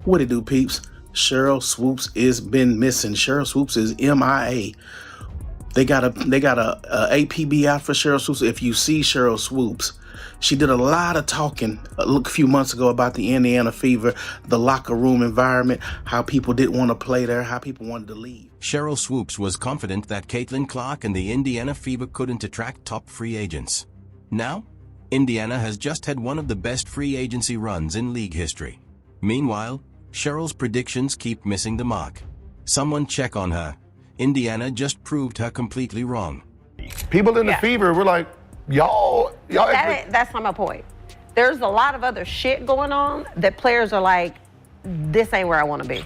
What it do, peeps? Sheryl Swoopes is been missing. Sheryl Swoopes is MIA. They got a APB out for Sheryl Swoopes. If you see Sheryl Swoopes, she did a lot of talking a few months ago about the Indiana Fever, the locker room environment, how people didn't want to play there, how people wanted to leave. Sheryl Swoopes was confident that Caitlin Clark and the Indiana Fever couldn't attract top free agents. Now, Indiana has just had one of the best free agency runs in league history. Meanwhile, Sheryl's predictions keep missing the mark. Someone check on her. Indiana just proved her completely wrong. People in the Fever were like, that's not my point. There's a lot of other shit going on that players are like, this ain't where I want to be.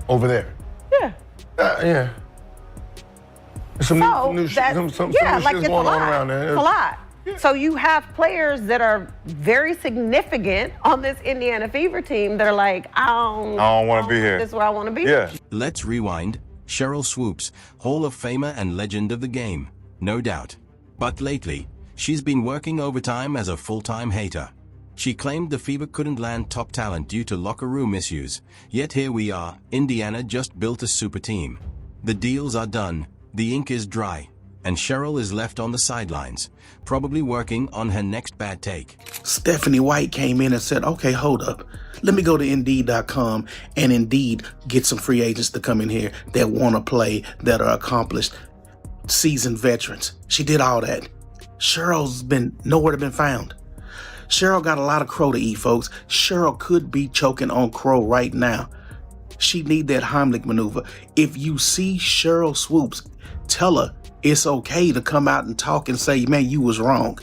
Over there. Yeah. Yeah. Some new shit going on around there. It's a lot. Yeah. So you have players that are very significant on this Indiana Fever team that are like, I don't want to be here. This is where I want to be. Yeah. Let's rewind. Sheryl Swoopes, Hall of Famer and legend of the game, no doubt. But lately, she's been working overtime as a full-time hater. She claimed the Fever couldn't land top talent due to locker room issues. Yet here we are, Indiana just built a super team. The deals are done, the ink is dry, and Sheryl is left on the sidelines, probably working on her next bad take. Stephanie White came in and said, okay, hold up. Let me go to Indeed.com and Indeed get some free agents to come in here that want to play, that are accomplished, seasoned veterans. She did all that. Sheryl's been nowhere to be found. Sheryl got a lot of crow to eat, folks. Sheryl could be choking on crow right now. She need that Heimlich maneuver. If you see Sheryl Swoopes, tell her it's okay to come out and talk and say, man, you was wrong.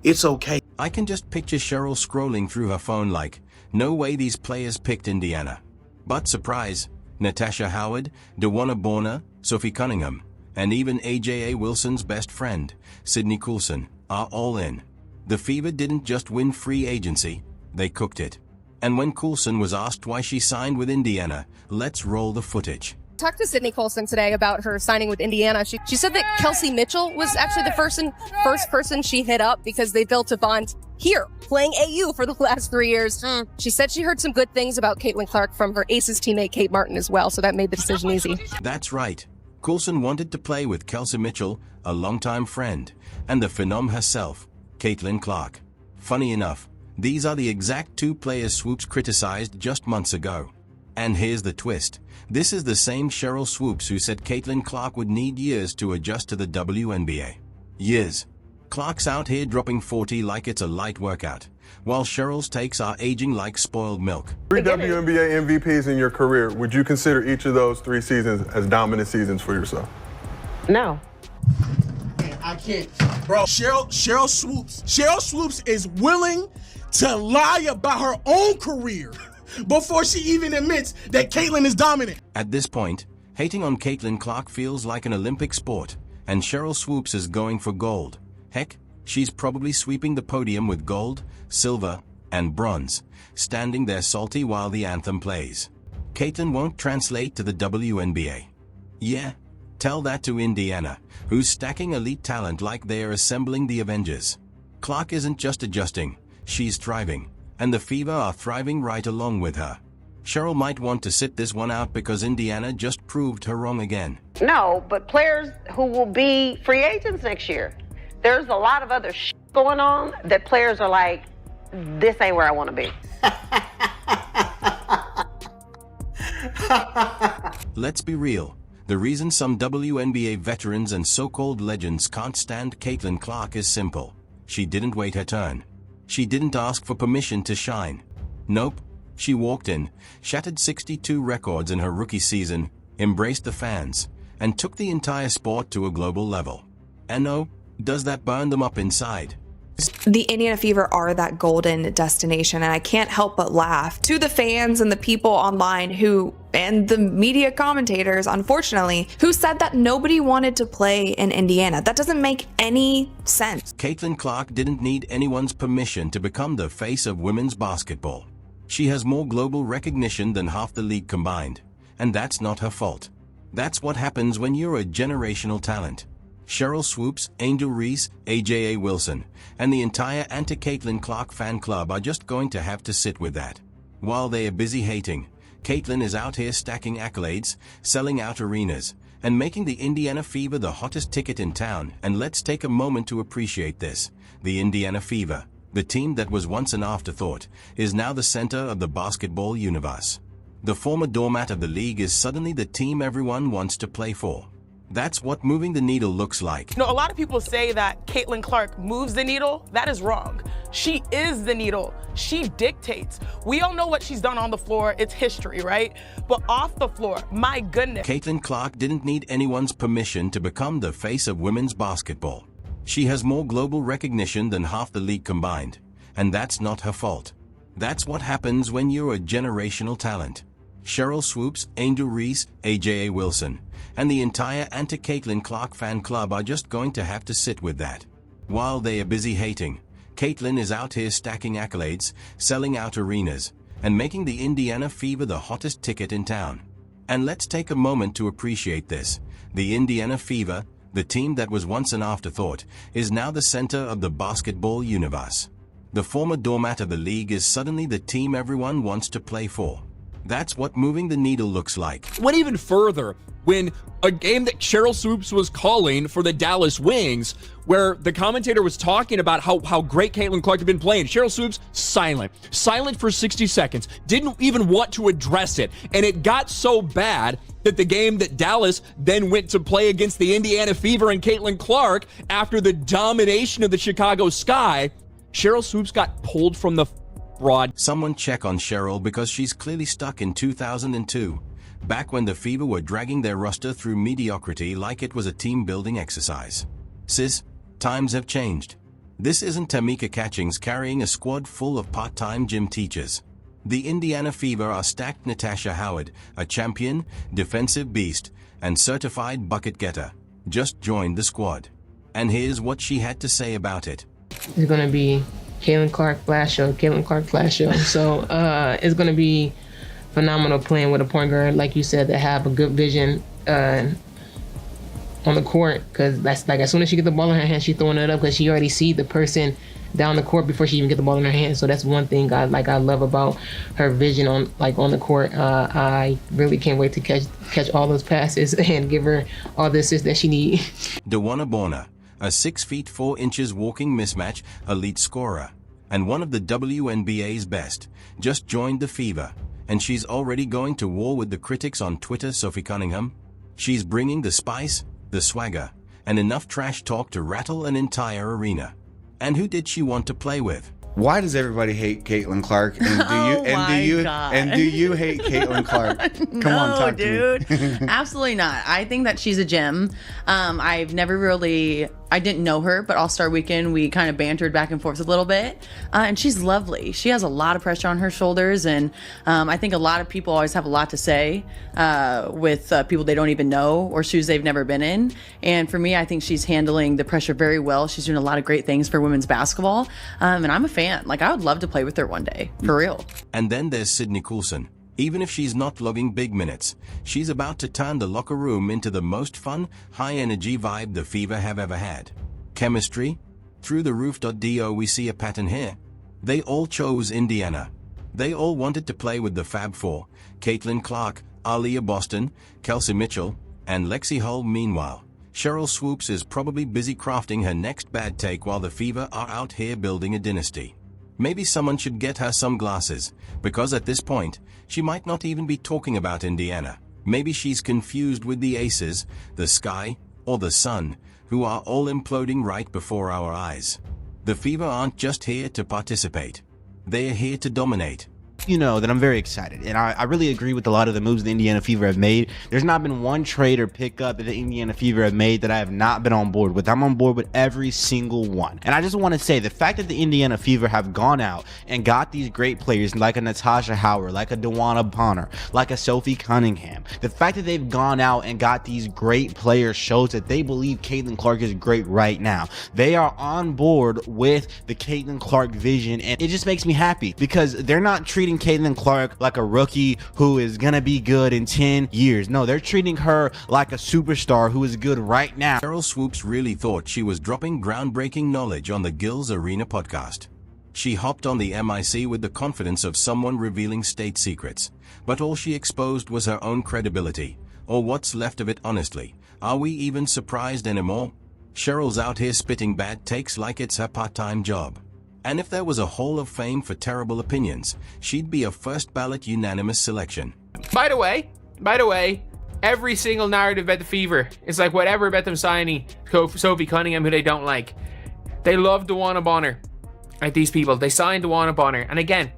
It's okay. I can just picture Sheryl scrolling through her phone like, no way these players picked Indiana. But surprise, Natasha Howard, DeWanna Bonner, Sophie Cunningham, and even AJA Wilson's best friend, Sydney Coulson, are all in. The Fever didn't just win free agency, they cooked it. And when Coulson was asked why she signed with Indiana, let's roll the footage. Talked to Sydney Coulson today about her signing with Indiana. She said that Kelsey Mitchell was actually the first person she hit up because they built a bond here, playing AU for the last 3 years. She said she heard some good things about Caitlin Clark from her Aces teammate Kate Martin as well, so that made the decision easy. That's right. Coulson wanted to play with Kelsey Mitchell, a longtime friend, and the phenom herself, Caitlin Clark. Funny enough, these are the exact two players Swoopes criticized just months ago. And here's the twist. This is the same Sheryl Swoopes who said Caitlin Clark would need years to adjust to the WNBA. Years. Clark's out here dropping 40 like it's a light workout, while Sheryl's takes are aging like spoiled milk. 3 WNBA MVPs in your career. Would you consider each of those 3 seasons as dominant seasons for yourself? No. I can't. Bro, Sheryl Swoopes is willing to lie about her own career before she even admits that Caitlin is dominant. At this point, hating on Caitlin Clark feels like an Olympic sport, and Sheryl Swoopes is going for gold. Heck, she's probably sweeping the podium with gold, silver, and bronze, standing there salty while the anthem plays. Caitlin won't translate to the WNBA. Yeah, tell that to Indiana, who's stacking elite talent like they're assembling the Avengers. Clark isn't just adjusting, she's thriving, and the Fever are thriving right along with her. Sheryl might want to sit this one out because Indiana just proved her wrong again. No, but players who will be free agents next year, there's a lot of other shit going on that players are like, this ain't where I want to be. Let's be real. The reason some WNBA veterans and so-called legends can't stand Caitlin Clark is simple. She didn't wait her turn. She didn't ask for permission to shine. Nope. She walked in, shattered 62 records in her rookie season, embraced the fans, and took the entire sport to a global level. And no, does that burn them up inside? The Indiana Fever are that golden destination, and I can't help but laugh to the fans and the people online and the media commentators, unfortunately, who said that nobody wanted to play in Indiana. That doesn't make any sense. Caitlin Clark didn't need anyone's permission to become the face of women's basketball. She has more global recognition than half the league combined, and that's not her fault. That's what happens when you're a generational talent. Sheryl Swoopes, Angel Reese, AJA Wilson, and the entire anti-Caitlin Clark fan club are just going to have to sit with that. While they are busy hating, Caitlin is out here stacking accolades, selling out arenas, and making the Indiana Fever the hottest ticket in town. And let's take a moment to appreciate this. The Indiana Fever, the team that was once an afterthought, is now the center of the basketball universe. The former doormat of the league is suddenly the team everyone wants to play for. That's what moving the needle looks like. A lot of people say that Caitlin Clark moves the needle. That is wrong. She is the needle. She dictates. We all know what she's done on the floor. It's history, right? But off the floor, my goodness. Caitlin Clark didn't need anyone's permission to become the face of women's basketball. She has more global recognition than half the league combined, and that's not her fault. That's what happens when you're a generational talent. Sheryl Swoopes, Angel Reese, AJA Wilson, and the entire anti-Caitlin Clark fan club are just going to have to sit with that. While they are busy hating, Caitlin is out here stacking accolades, selling out arenas, and making the Indiana Fever the hottest ticket in town. And let's take a moment to appreciate this. The Indiana Fever, the team that was once an afterthought, is now the center of the basketball universe. The former doormat of the league is suddenly the team everyone wants to play for. That's what moving the needle looks like. Went even further when a game that Sheryl Swoopes was calling for the Dallas Wings, where the commentator was talking about how great Caitlin Clark had been playing. Sheryl Swoopes, silent for 60 seconds, didn't even want to address it. And it got so bad that the game that Dallas then went to play against the Indiana Fever and Caitlin Clark, after the domination of the Chicago Sky, Sheryl Swoopes got pulled from the broad. Someone check on Sheryl, because she's clearly stuck in 2002, back when the Fever were dragging their roster through mediocrity like it was a team-building exercise. Sis, times have changed. This isn't Tamika Catchings carrying a squad full of part-time gym teachers. The Indiana Fever are stacked. Natasha Howard, a champion, defensive beast, and certified bucket getter, just joined the squad. And here's what she had to say about it. It's going to be Caitlin Clark flash show. So it's going to be phenomenal playing with a point guard, like you said, that have a good vision on the court. Because that's like, as soon as she gets the ball in her hand, she's throwing it up because she already see the person down the court before she even get the ball in her hand. So that's one thing I love about her vision on the court. I really can't wait to catch all those passes and give her all the assists that she needs. Dawana Borna, a 6 feet 4 inches walking mismatch elite scorer, and one of the WNBA's best, just joined the Fever, and she's already going to war with the critics on Twitter. Sophie Cunningham, she's bringing the spice, the swagger, and enough trash talk to rattle an entire arena. And who did she want to play with? Why does everybody hate Caitlin Clark? And do you hate Caitlin Clark? Come on, talk dude. to me. Absolutely not. I think that she's a gem. I didn't know her, but All-Star Weekend, we kind of bantered back and forth a little bit. And she's lovely. She has a lot of pressure on her shoulders. And I think a lot of people always have a lot to say with people they don't even know or shoes they've never been in. And for me, I think she's handling the pressure very well. She's doing a lot of great things for women's basketball. And I'm a fan. I would love to play with her one day, for real. And then there's Sydney Coulson. Even if she's not logging big minutes, she's about to turn the locker room into the most fun, high-energy vibe the Fever have ever had. Chemistry? Through the roof. Do we see a pattern here? They all chose Indiana. They all wanted to play with the Fab Four: Caitlin Clark, Aaliyah Boston, Kelsey Mitchell, and Lexi Hull. Meanwhile, Sheryl Swoopes is probably busy crafting her next bad take while the Fever are out here building a dynasty. Maybe someone should get her some glasses, because at this point, she might not even be talking about Indiana. Maybe she's confused with the Aces, the Sky, or the Sun, who are all imploding right before our eyes. The Fever aren't just here to participate. They're here to dominate. You know that I'm very excited, and I really agree with a lot of the moves the Indiana Fever have made. There's not been one trade or pickup that the Indiana Fever have made that I have not been on board with. I'm on board with every single one. And I just want to say, the fact that the Indiana Fever have gone out and got these great players like a Natasha Howard, like a Dawana Bonner, like a Sophie Cunningham, the fact that they've gone out and got these great players shows that they believe Caitlin Clark is great right now. They are on board with the Caitlin Clark vision, and it just makes me happy because they're not treating Caitlin Clark like a rookie who is gonna be good in 10 years. No, they're treating her like a superstar who is good right now. Sheryl Swoopes really thought she was dropping groundbreaking knowledge on the Gills Arena podcast. She hopped on the MIC with the confidence of someone revealing state secrets, but all she exposed was her own credibility, or what's left of it honestly. Are we even surprised anymore? Sheryl's out here spitting bad takes like it's her part-time job. And if there was a Hall of Fame for terrible opinions, she'd be a first ballot unanimous selection. By the way, every single narrative about the Fever is like whatever about them signing Sophie Cunningham, who they don't like. They love Dawana Bonner. Like, these people, they signed Dawana Bonner. And again,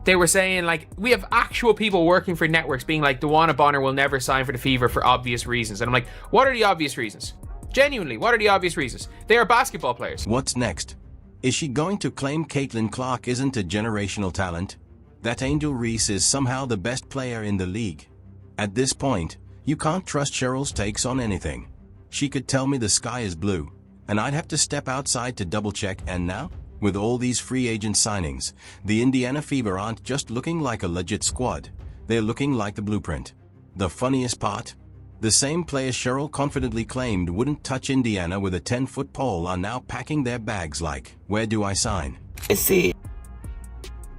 they were saying, like, we have actual people working for networks being like, Dawana Bonner will never sign for the Fever for obvious reasons. And I'm like, what are the obvious reasons? Genuinely, what are the obvious reasons? They are basketball players. What's next? Is she going to claim Caitlin Clark isn't a generational talent? That Angel Reese is somehow the best player in the league? At this point, you can't trust Sheryl's takes on anything. She could tell me the sky is blue, and I'd have to step outside to double check. And now, with all these free agent signings, the Indiana Fever aren't just looking like a legit squad, they're looking like the blueprint. The funniest part? The same players Sheryl confidently claimed wouldn't touch Indiana with a 10-foot pole are now packing their bags like, where do I sign? See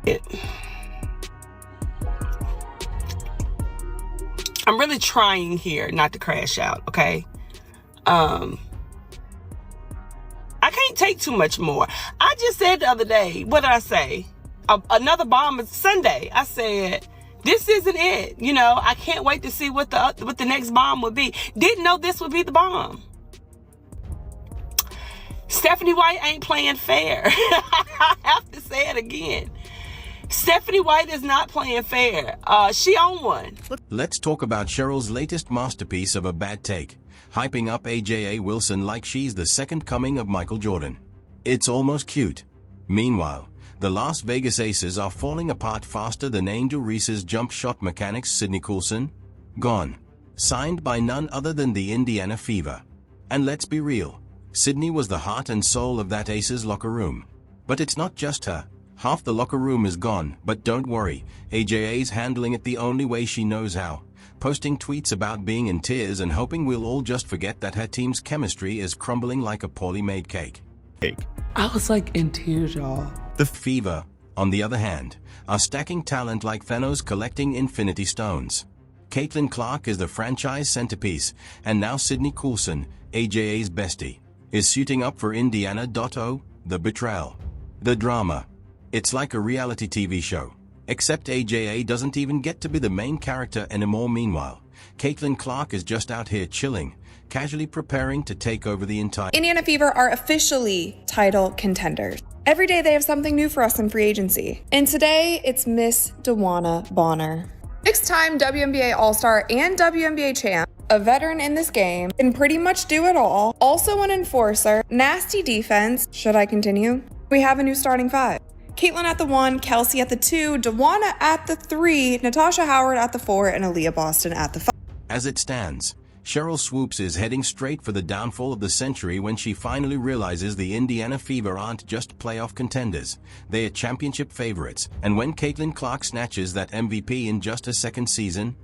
it. I'm really trying here not to crash out, okay? I can't take too much more. I just said the other day, what did I say? Another bomb is Sunday. I said, this isn't it. You know, I can't wait to see what the next bomb would be. Didn't know this would be the bomb. Stephanie White ain't playing fair. I have to say it again. Stephanie White is not playing fair. She on one. Let's talk about Sheryl's latest masterpiece of a bad take, hyping up AJA Wilson like she's the second coming of Michael Jordan. It's almost cute. Meanwhile, the Las Vegas Aces are falling apart faster than Angel Reese's jump shot mechanics. Sydney Coulson? Gone. Signed by none other than the Indiana Fever. And let's be real, Sydney was the heart and soul of that Aces locker room. But it's not just her. Half the locker room is gone, but don't worry, AJA's handling it the only way she knows how, posting tweets about being in tears and hoping we'll all just forget that her team's chemistry is crumbling like a poorly made cake. I was like in tears, y'all. The Fever, on the other hand, are stacking talent like Thanos collecting Infinity Stones. Caitlin Clark is the franchise centerpiece, and now Sydney Coulson, AJA's bestie, is suiting up for Indiana. The betrayal. The drama. It's like a reality TV show, except AJA doesn't even get to be the main character anymore. Meanwhile, Caitlin Clark is just out here chilling, casually preparing to take over the entire... Indiana Fever are officially title contenders. Every day they have something new for us in free agency. And today, it's Miss Dawana Bonner. 6-time WNBA All-Star and WNBA champ, a veteran in this game, can pretty much do it all, also an enforcer, nasty defense. Should I continue? We have a new starting five. Caitlin at the 1, Kelsey at the 2, Dawana at the 3, Natasha Howard at the 4, and Aaliyah Boston at the 5. As it stands, Sheryl Swoopes is heading straight for the downfall of the century when she finally realizes the Indiana Fever aren't just playoff contenders, they are championship favorites. And when Caitlin Clark snatches that MVP in just her second season,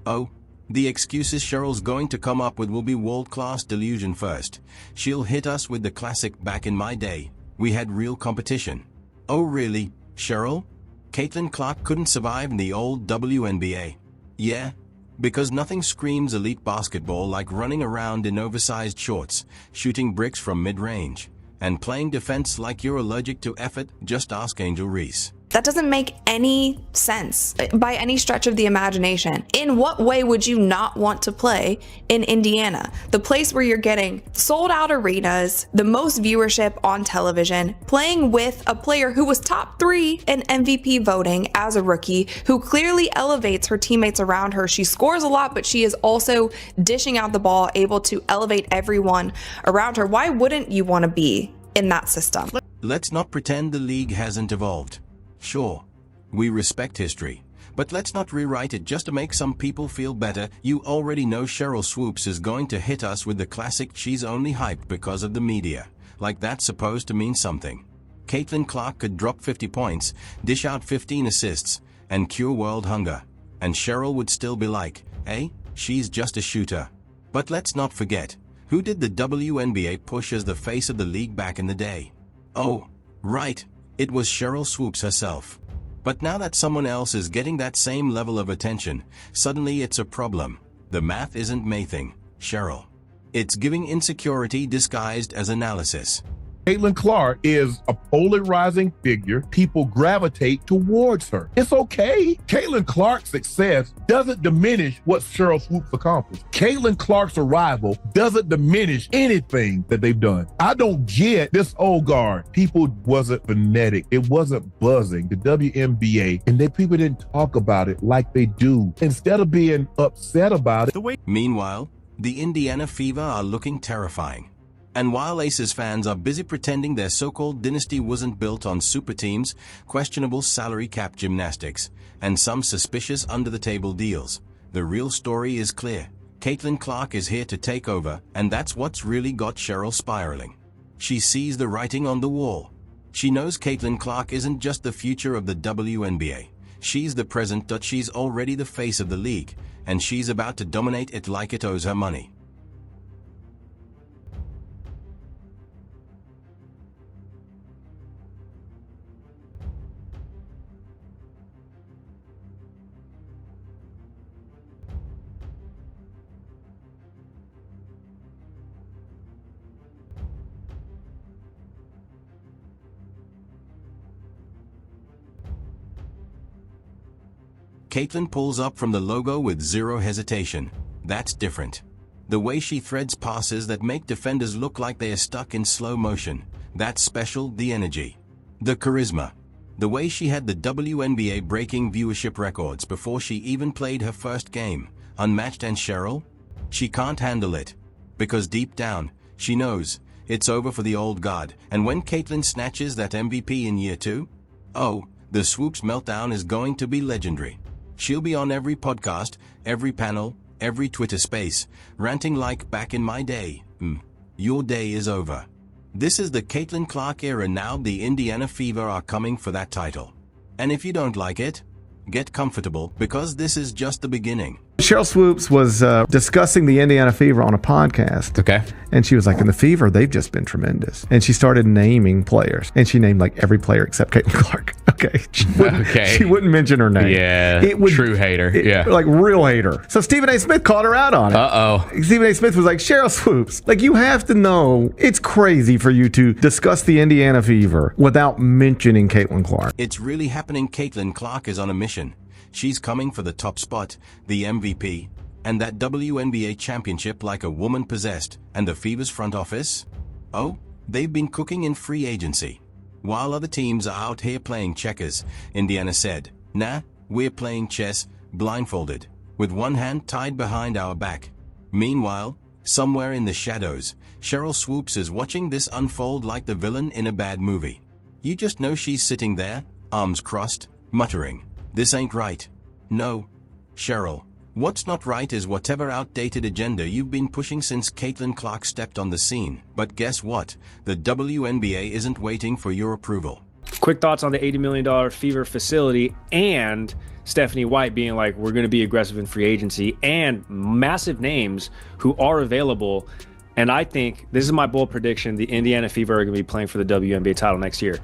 oh, the excuses Sheryl's going to come up with will be world-class delusion first. She'll hit us with the classic "back in my day, we had real competition." Oh really, Sheryl? Caitlin Clark couldn't survive in the old WNBA. Yeah, because nothing screams elite basketball like running around in oversized shorts, shooting bricks from mid-range, and playing defense like you're allergic to effort. Just ask Angel Reese. That doesn't make any sense by any stretch of the imagination. In what way would you not want to play in Indiana? The place where you're getting sold out arenas, the most viewership on television, playing with a player who was top 3 in MVP voting as a rookie, who clearly elevates her teammates around her. She scores a lot, but she is also dishing out the ball, able to elevate everyone around her. Why wouldn't you want to be in that system? Let's not pretend the league hasn't evolved. Sure, we respect history, but let's not rewrite it just to make some people feel better. You already know Sheryl Swoopes is going to hit us with the classic "she's only hyped because of the media," like that's supposed to mean something. Caitlin Clark could drop 50 points, dish out 15 assists, and cure world hunger, and Sheryl would still be like, "Hey, she's just a shooter." But let's not forget, who did the WNBA push as the face of the league back in the day? Oh, right. It was Sheryl Swoopes herself. But now that someone else is getting that same level of attention, suddenly it's a problem. The math isn't mathing, Sheryl. It's giving insecurity disguised as analysis. Caitlin Clark is a polarizing figure. People gravitate towards her. It's okay. Caitlin Clark's success doesn't diminish what Sheryl Swoopes accomplished. Caitlin Clark's arrival doesn't diminish anything that they've done. I don't get this old guard. People wasn't phonetic. It wasn't buzzing. The WNBA, and people didn't talk about it like they do. Instead of being upset about it. Meanwhile, the Indiana Fever are looking terrifying. And while Aces fans are busy pretending their so-called dynasty wasn't built on super teams, questionable salary cap gymnastics, and some suspicious under-the-table deals, the real story is clear. Caitlin Clark is here to take over, and that's what's really got Sheryl spiraling. She sees the writing on the wall. She knows Caitlin Clark isn't just the future of the WNBA. She's the present. She's already the face of the league, and she's about to dominate it like it owes her money. Caitlin pulls up from the logo with zero hesitation. That's different. The way she threads passes that make defenders look like they are stuck in slow motion. That's special. The energy. The charisma. The way she had the WNBA breaking viewership records before she even played her first game. Unmatched. And Sheryl? She can't handle it. Because deep down, she knows it's over for the old guard. And when Caitlin snatches that MVP in year 2, oh, the Swoopes meltdown is going to be legendary. She'll be on every podcast, every panel, every Twitter space, ranting like back in my day. Your day is over. This is the Caitlin Clark era now. The Indiana Fever are coming for that title. And if you don't like it, get comfortable because this is just the beginning. Sheryl Swoopes was discussing the Indiana Fever on a podcast. Okay. And she was like, in the Fever, they've just been tremendous. And she started naming players. And she named like every player except Caitlin Clark. Okay. She wouldn't mention her name. Yeah. True hater. Yeah. Like real hater. So Stephen A. Smith called her out on it. Uh-oh. Stephen A. Smith was like, Sheryl Swoopes, like you have to know it's crazy for you to discuss the Indiana Fever without mentioning Caitlin Clark. It's really happening. Caitlin Clark is on a mission. She's coming for the top spot, the MVP, and that WNBA championship like a woman possessed. And the Fever's front office? Oh, they've been cooking in free agency. While other teams are out here playing checkers, Indiana said, nah, we're playing chess, blindfolded, with one hand tied behind our back. Meanwhile, somewhere in the shadows, Sheryl Swoopes is watching this unfold like the villain in a bad movie. You just know she's sitting there, arms crossed, muttering, this ain't right. No, Sheryl, what's not right is whatever outdated agenda you've been pushing since Caitlin Clark stepped on the scene. But guess what? The WNBA isn't waiting for your approval. Quick thoughts on the $80 million Fever facility and Stephanie White being like, we're going to be aggressive in free agency, and massive names who are available. And I think, this is my bold prediction, the Indiana Fever are going to be playing for the WNBA title next year.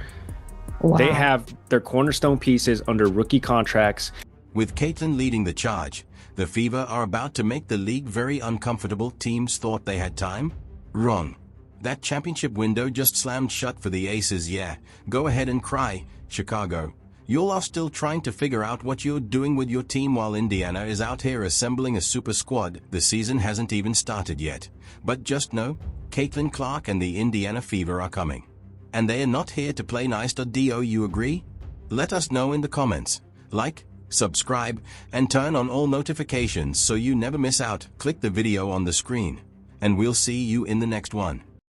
Wow. They have their cornerstone pieces under rookie contracts. With Caitlin leading the charge, the Fever are about to make the league very uncomfortable. Teams thought they had time? Wrong. That championship window just slammed shut for the Aces. Yeah, go ahead and cry, Chicago. You are still trying to figure out what you're doing with your team while Indiana is out here assembling a super squad. The season hasn't even started yet. But just know, Caitlin Clark and the Indiana Fever are coming. And they are not here to play nice. Do you agree? Let us know in the comments. Like, subscribe, and turn on all notifications so you never miss out. Click the video on the screen, and we'll see you in the next one.